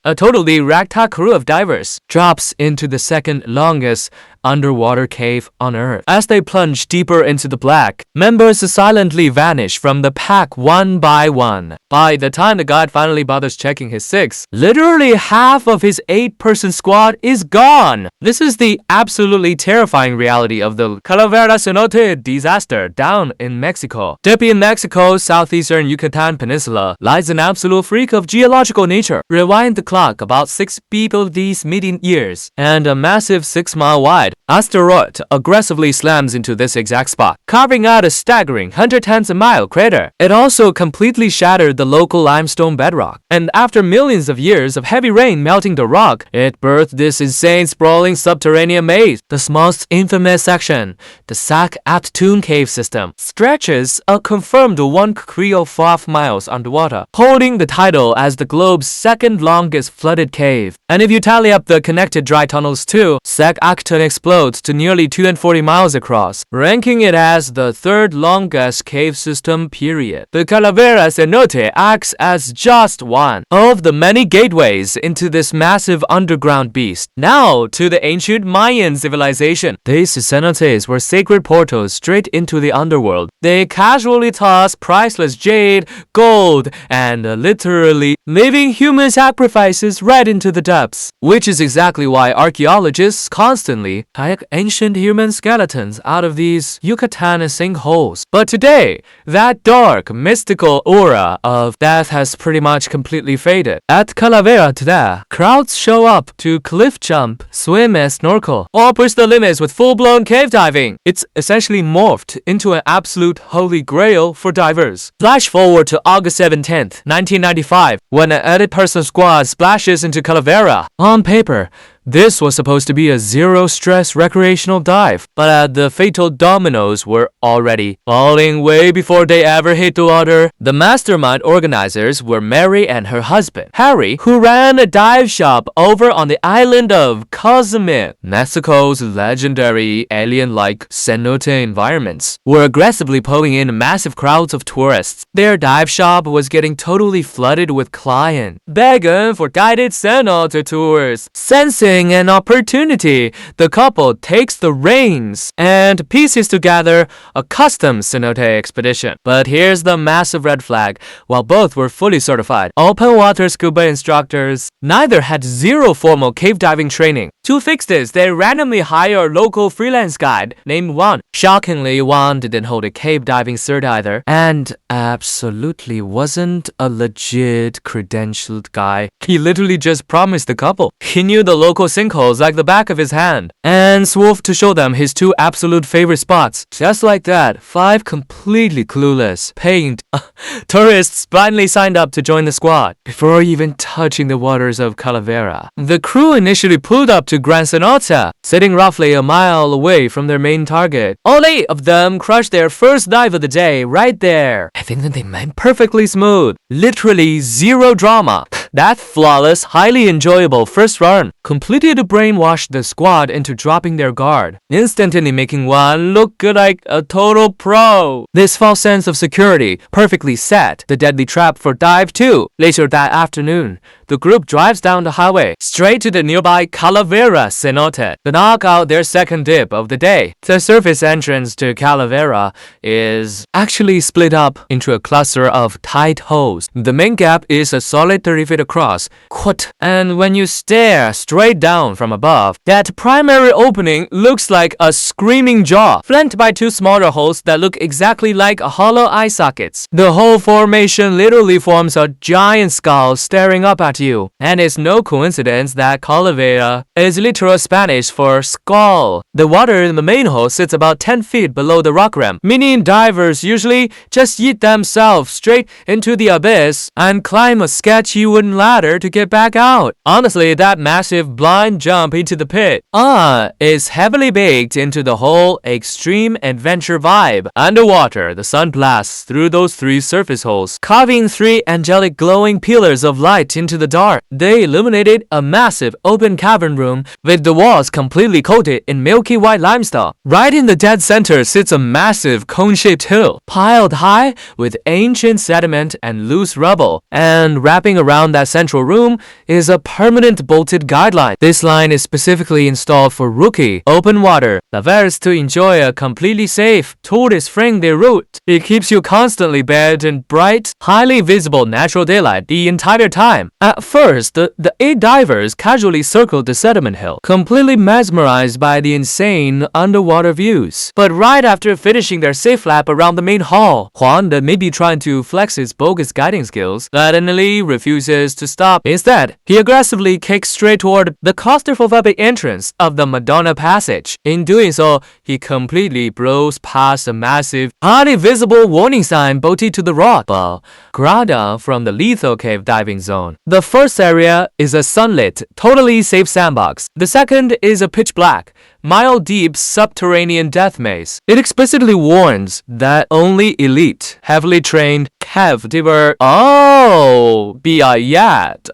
a totally ragtag crew of divers drops into the second longest underwater cave on Earth. As they plunge deeper into the black, members silently vanish from the pack one by one. By the time the guide finally bothers checking his 6, literally half of his 8-person squad is gone. This is the absolutely terrifying reality of the Calavera Cenote disaster down in Mexico. Deep in Mexico's southeastern Yucatan Peninsula lies an absolute freak of geological nature. Rewind the clock about 6 BBD's median years, and a massive 6-mile wide asteroid aggressively slams into this exact spot, carving out a staggering 110-mile crater. It also completely shattered the local limestone bedrock, and after millions of years of heavy rain melting the rock, it birthed this insane sprawling subterranean maze. The most infamous section, the Sac-Atun cave system, stretches a confirmed 1.5 miles underwater, holding the title as the globe's second longest flooded cave. And if you tally up the connected dry tunnels too, Sac-Atun explodes to nearly 240 miles across, ranking it as the 3rd longest cave system period. The Calaveras Cenote acts as just one of the many gateways into this massive underground beast. Now to the ancient Mayan civilization. These cenotes were sacred portals straight into the underworld. They casually toss priceless jade, gold, and literally living human sacrifices right into the depths, which is exactly why archaeologists constantly take ancient human skeletons out of these Yucatan sinkholes. But today, that dark, mystical aura of death has pretty much completely faded. At Calavera today, crowds show up to cliff jump, swim and snorkel, or push the limits with full-blown cave diving. It's essentially morphed into an absolute holy grail for divers. Flash forward to August 17th, 1995, when an 8-person squad splashes into Calavera. On paper, this was supposed to be a zero-stress recreational dive, but the fatal dominoes were already falling way before they ever hit the water. The mastermind organizers were Mary and her husband, Harry, who ran a dive shop over on the island of Cozumel. Mexico's legendary alien-like cenote environments were aggressively pulling in massive crowds of tourists. Their dive shop was getting totally flooded with clients, begging for guided cenote tours. Sensing an opportunity, the couple takes the reins and pieces together a custom cenote expedition. But here's the massive red flag. While both were fully certified open water scuba instructors, neither had zero formal cave diving training. To fix this, they randomly hire a local freelance guide named Juan. Shockingly, Juan didn't hold a cave diving cert either, and absolutely wasn't a legit credentialed guy. He literally just promised the couple he knew the local sinkholes like the back of his hand, and swooped to show them his 2 absolute favorite spots. Just like that, 5 completely clueless, paying tourists blindly signed up to join the squad before even touching the waters of Calavera. The crew initially pulled up to Gran Cenote, sitting roughly a mile away from their main target. All 8 of them crushed their first dive of the day right there. I think that they went perfectly smooth. Literally zero drama. That flawless, highly enjoyable first run completely brainwashed the squad into dropping their guard, instantly making one look like a total pro. This false sense of security perfectly set the deadly trap for dive 2. Later that afternoon, the group drives down the highway straight to the nearby Calavera Cenote to knock out their second dip of the day. The surface entrance to Calavera is actually split up into a cluster of tight holes. The main gap is a solid 30 feet across, and when you stare straight down from above, that primary opening looks like a screaming jaw, flanked by 2 smaller holes that look exactly like hollow eye sockets. The whole formation literally forms a giant skull staring up at you, and it's no coincidence that Calavera is literal Spanish for skull. The water in the main hole sits about 10 feet below the rock rim, meaning divers usually just yeet themselves straight into the abyss and climb a sketchy wooden ladder to get back out. Honestly, that massive blind jump into the pit is heavily baked into the whole extreme adventure vibe. Underwater, the sun blasts through those 3 surface holes, carving 3 angelic glowing pillars of light into the dark. They illuminated a massive open cavern room with the walls completely coated in milky white limestone. Right in the dead center sits a massive cone-shaped hill, piled high with ancient sediment and loose rubble, and wrapping around that central room is a permanent bolted guideline. This line is specifically installed for rookie open water Calaveras to enjoy a completely safe, tortoise-friendly route. It keeps you constantly bathed in bright, highly visible natural daylight the entire time. At first, the 8 divers casually circled the sediment hill, completely mesmerized by the insane underwater views. But right after finishing their safe lap around the main hall, Juan, that may be trying to flex his bogus guiding skills, suddenly refuses to stop. Instead, he aggressively kicks straight toward the claustrophobic entrance of the Madonna Passage. In doing so, he completely blows past a massive, highly visible warning sign bolted to the rock wall, Grada from the lethal cave diving zone. The first area is a sunlit, totally safe sandbox. The second is a pitch black, mile-deep subterranean death maze. It explicitly warns that only elite, heavily trained cave diver be a yet.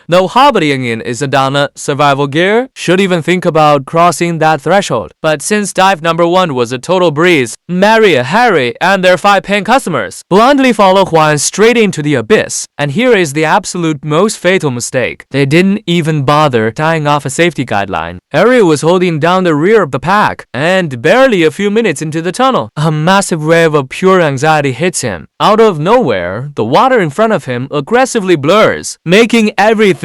No hobbying in Isadana survival gear should even think about crossing that threshold. But since dive number 1 was a total breeze, Mary, Harry, and their 5 paying customers blindly follow Juan straight into the abyss. And here is the absolute most fatal mistake. They didn't even bother tying off a safety guideline. Harry was holding down the rear of the pack, and barely a few minutes into the tunnel, a massive wave of pure anxiety hits him. Out of nowhere, the water in front of him aggressively blurs, making everything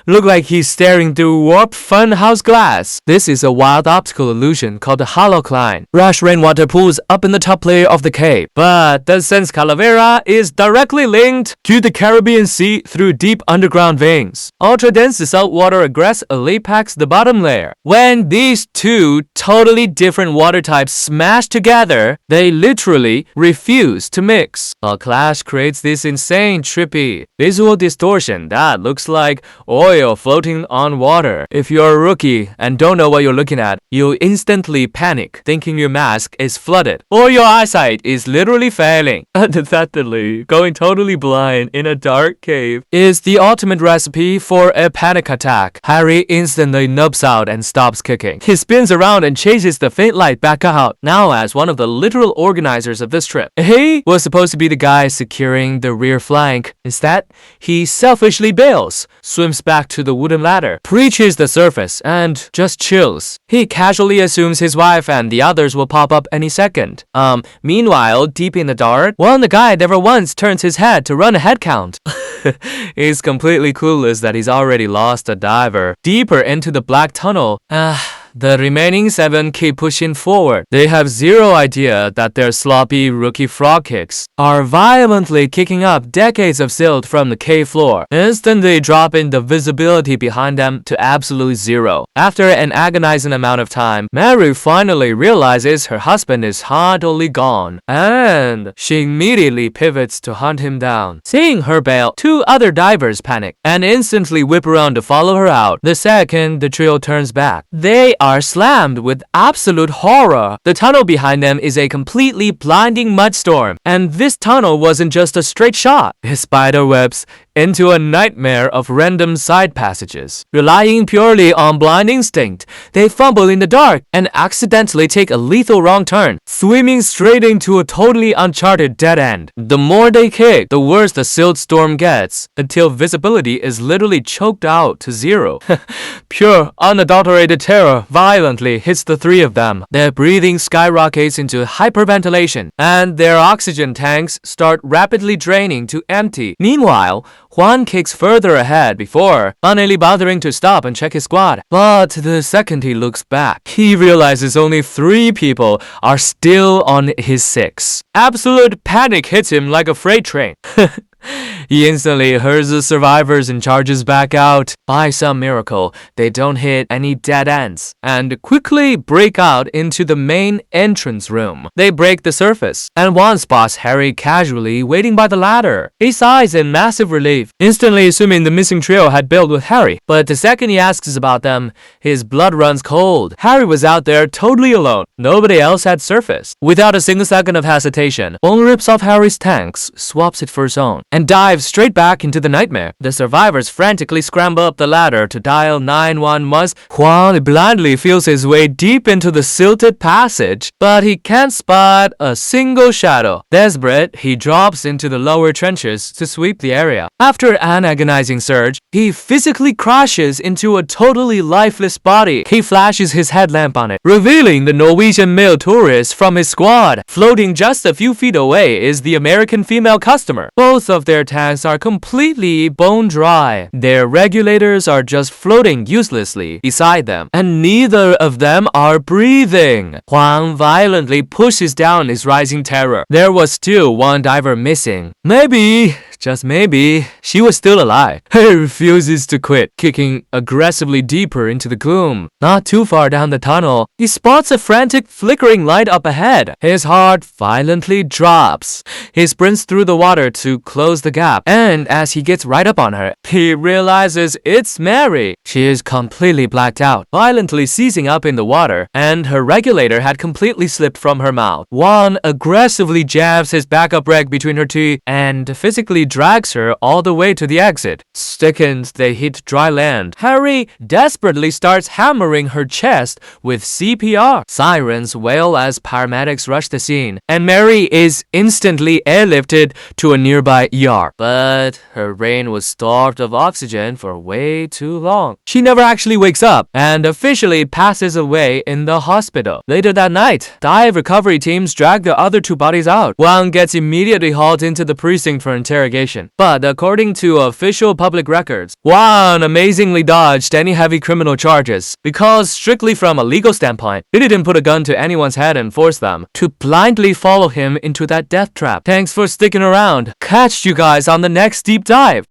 look like he's staring through warped funhouse glass. This is a wild optical illusion called the Halocline. Rush rainwater pools up in the top layer of the cave, but since Calavera is directly linked to the Caribbean Sea through deep underground veins, ultra-dense saltwater aggressively packs the bottom layer. When these two totally different water types smash together, they literally refuse to mix. A clash creates this insane, trippy visual distortion that looks like oil floating on water. If you're a rookie and don't know what you're looking at, you'll instantly panic, thinking your mask is flooded or your eyesight is literally failing. Undoubtedly, going totally blind in a dark cave is the ultimate recipe for a panic attack. Harry instantly nubs out and stops kicking. He spins around and chases the faint light back out. Now, as one of the literal organizers of this trip, he was supposed to be the guy securing the rear flank. Instead, he selfishly bails, swims back to the wooden ladder, breaches the surface, and just chills. He casually assumes his wife and the others will pop up any second. Meanwhile, deep in the dark, the guy never once turns his head to run a head count. He's completely clueless that he's already lost a diver deeper into the black tunnel. The remaining 7 keep pushing forward. They have zero idea that their sloppy rookie frog kicks are violently kicking up decades of silt from the cave floor, instantly dropping the visibility behind them to absolute zero. After an agonizing amount of time, Mary finally realizes her husband is totally gone, and she immediately pivots to hunt him down. Seeing her bail, 2 other divers panic and instantly whip around to follow her out. The second the trio turns back, they are slammed with absolute horror. The tunnel behind them is a completely blinding mudstorm, and this tunnel wasn't just a straight shot. It spider webs into a nightmare of random side passages. Relying purely on blind instinct, they fumble in the dark and accidentally take a lethal wrong turn, swimming straight into a totally uncharted dead end. The more they kick, the worse the silt storm gets, until visibility is literally choked out to zero. Pure, unadulterated terror violently hits the 3 of them. Their breathing skyrockets into hyperventilation, and their oxygen tanks start rapidly draining to empty. Meanwhile, Juan kicks further ahead before finally bothering to stop and check his squad. But the second he looks back, he realizes only 3 people are still on his 6. Absolute panic hits him like a freight train. He instantly herds the survivors and charges back out. By some miracle, they don't hit any dead ends and quickly break out into the main entrance room. They break the surface, and Juan spots Harry casually waiting by the ladder. He sighs in massive relief, instantly assuming the missing trio had bailed with Harry. But the second he asks about them, his blood runs cold. Harry was out there totally alone. Nobody else had surfaced. Without a single second of hesitation, Juan rips off Harry's tanks, swaps it for his own, and dives straight back into the nightmare. The survivors frantically scramble up the ladder to dial 911. Huang blindly feels his way deep into the silted passage, but he can't spot a single shadow. Desperate, he drops into the lower trenches to sweep the area. After an agonizing surge, he physically crashes into a totally lifeless body. He flashes his headlamp on it, revealing the Norwegian male tourist from his squad. Floating just a few feet away is the American female customer. Both of their tanks are completely bone dry. Their regulators are just floating uselessly beside them, and neither of them are breathing. Huang violently pushes down his rising terror. There was still one diver missing. Maybe, just maybe, she was still alive. He refuses to quit, kicking aggressively deeper into the gloom. Not too far down the tunnel, he spots a frantic flickering light up ahead. His heart violently drops. He sprints through the water to close the gap, and as he gets right up on her, he realizes it's Mary. She is completely blacked out, violently seizing up in the water, and her regulator had completely slipped from her mouth. Juan aggressively jabs his backup reg between her teeth and physically drags her all the way to the exit. Second, they hit dry land. Harry desperately starts hammering her chest with CPR. Sirens wail as paramedics rush the scene, and Mary is instantly airlifted to a nearby ER. But her brain was starved of oxygen for way too long. She never actually wakes up and officially passes away in the hospital. Later that night, dive recovery teams drag the other two bodies out. Wang gets immediately hauled into the precinct for interrogation. But according to official public records, Wang amazingly dodged any heavy criminal charges because, strictly from a legal standpoint, he didn't put a gun to anyone's head and force them to blindly follow him into that death trap. Thanks for sticking around. Catch you guys on the next deep dive.